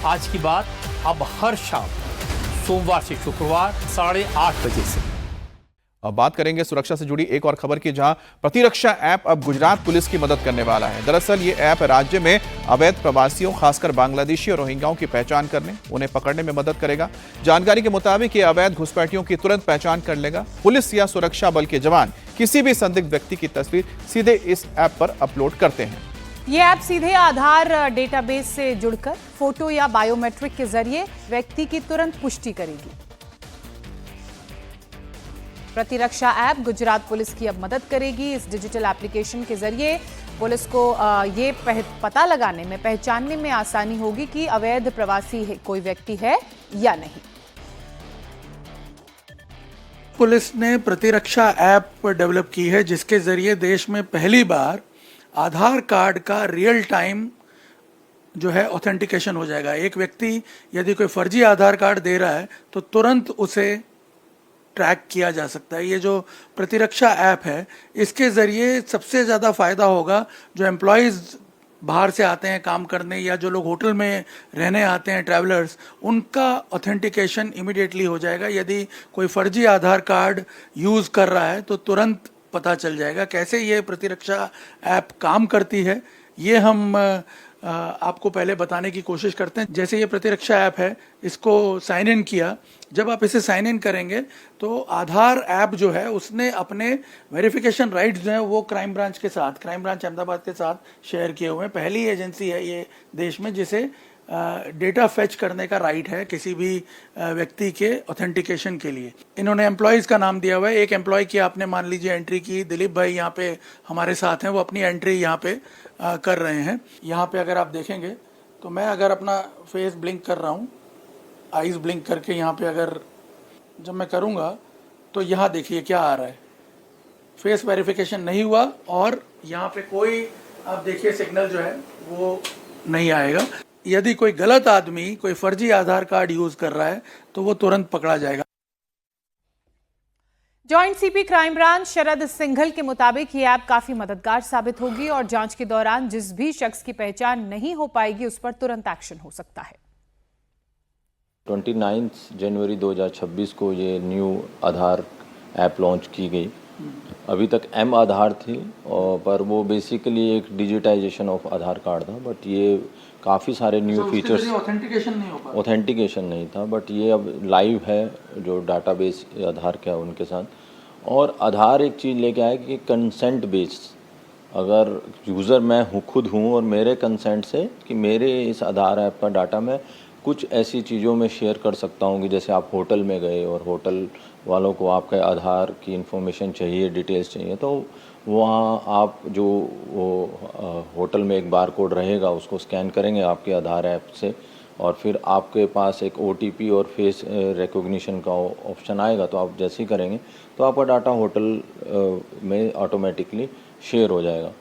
आज की बात अब हर शाम सोमवार से शुक्रवार 8:30 बजे से। अब बात करेंगे सुरक्षा से जुड़ी एक और खबर की, जहां प्रतिरक्षा ऐप अब गुजरात पुलिस की मदद करने वाला है। दरअसल ये ऐप राज्य में अवैध प्रवासियों, खासकर बांग्लादेशी और रोहिंग्याओं की पहचान करने, उन्हें पकड़ने में मदद करेगा। जानकारी के मुताबिक ये अवैध घुसपैठियों की तुरंत पहचान कर लेगा। पुलिस या सुरक्षा बल के जवान किसी भी संदिग्ध व्यक्ति की तस्वीर सीधे इस ऐप पर अपलोड करते हैं। ये ऐप सीधे आधार डेटाबेस से जुड़कर फोटो या बायोमेट्रिक के जरिए व्यक्ति की तुरंत पुष्टि करेगी। प्रतिरक्षा ऐप गुजरात पुलिस की अब मदद करेगी। इस डिजिटल एप्लीकेशन के जरिए पुलिस को ये पता लगाने में, पहचानने में आसानी होगी कि अवैध प्रवासी कोई व्यक्ति है या नहीं। पुलिस ने प्रतिरक्षा ऐप डेवलप की है, जिसके जरिए देश में पहली बार आधार कार्ड का रियल टाइम जो है ऑथेंटिकेशन हो जाएगा। एक व्यक्ति यदि कोई फर्जी आधार कार्ड दे रहा है तो तुरंत उसे ट्रैक किया जा सकता है। ये जो प्रतिरक्षा ऐप है, इसके ज़रिए सबसे ज़्यादा फ़ायदा होगा जो एम्प्लॉयज़ बाहर से आते हैं काम करने, या जो लोग होटल में रहने आते हैं, ट्रैवलर्स, उनका ऑथेंटिकेशन इमीडिएटली हो जाएगा। यदि कोई फर्जी आधार कार्ड यूज़ कर रहा है तो तुरंत पता चल जाएगा। कैसे ये प्रतिरक्षा ऐप काम करती है ये हम आपको पहले बताने की कोशिश करते हैं। जैसे ये प्रतिरक्षा ऐप है, इसको साइन इन किया, जब आप इसे साइन इन करेंगे तो आधार ऐप जो है उसने अपने वेरिफिकेशन राइट्स जो है वो क्राइम ब्रांच के साथ, क्राइम ब्रांच अहमदाबाद के साथ शेयर किए हुए हैं। पहली एजेंसी है ये देश में जिसे डेटा फेच करने का राइट है किसी भी व्यक्ति के ऑथेंटिकेशन के लिए। इन्होंने एम्प्लॉयज़ का नाम दिया हुआ है। एक एम्प्लॉय की आपने मान लीजिए एंट्री की, दिलीप भाई यहाँ पे हमारे साथ हैं, वो अपनी एंट्री यहाँ पे कर रहे हैं। यहाँ पे अगर आप देखेंगे तो मैं अगर अपना फेस ब्लिंक कर रहा हूँ, आईज ब्लिंक करके यहाँ पे अगर जब मैं करूँगा तो यहाँ देखिए क्या आ रहा है, फेस वेरिफिकेशन नहीं हुआ और यहाँ पे कोई आप देखिए सिग्नल जो है वो नहीं आएगा। यदि कोई गलत आदमी कोई फर्जी आधार कार्ड यूज कर रहा है तो वो तुरंत पकड़ा जाएगा। जॉइंट सीपी क्राइम ब्रांच शरद सिंघल के मुताबिक ये ऐप काफी मददगार साबित होगी और जांच के दौरान जिस भी शख्स की पहचान नहीं हो पाएगी उस पर तुरंत एक्शन हो सकता है। 29 जनवरी 2026 को ये न्यू आधार ऐप लॉन्च की गई। अभी तक एम आधार थी पर वो बेसिकली एक डिजिटाइजेशन ऑफ आधार कार्ड था, बट ये काफ़ी सारे न्यू फीचर्स, ऑथेंटिकेशन नहीं था, बट ये अब लाइव है जो डाटाबेस आधार का उनके साथ। और आधार एक चीज़ लेके आया कि कंसेंट बेस्ड, अगर यूज़र मैं खुद हूँ और मेरे कंसेंट से कि मेरे इस आधार ऐप का डाटा मैं कुछ ऐसी चीज़ों में शेयर कर सकता हूँ कि जैसे आप होटल में गए और होटल वालों को आपके आधार की इन्फॉर्मेशन चाहिए, डिटेल्स चाहिए, तो वहाँ आप जो वो होटल में एक बार कोड रहेगा उसको स्कैन करेंगे आपके आधार ऐप से और फिर आपके पास एक OTP और फेस रिकॉग्निशन का ऑप्शन आएगा, तो आप जैसे ही करेंगे तो आपका डाटा होटल में ऑटोमेटिकली शेयर हो जाएगा।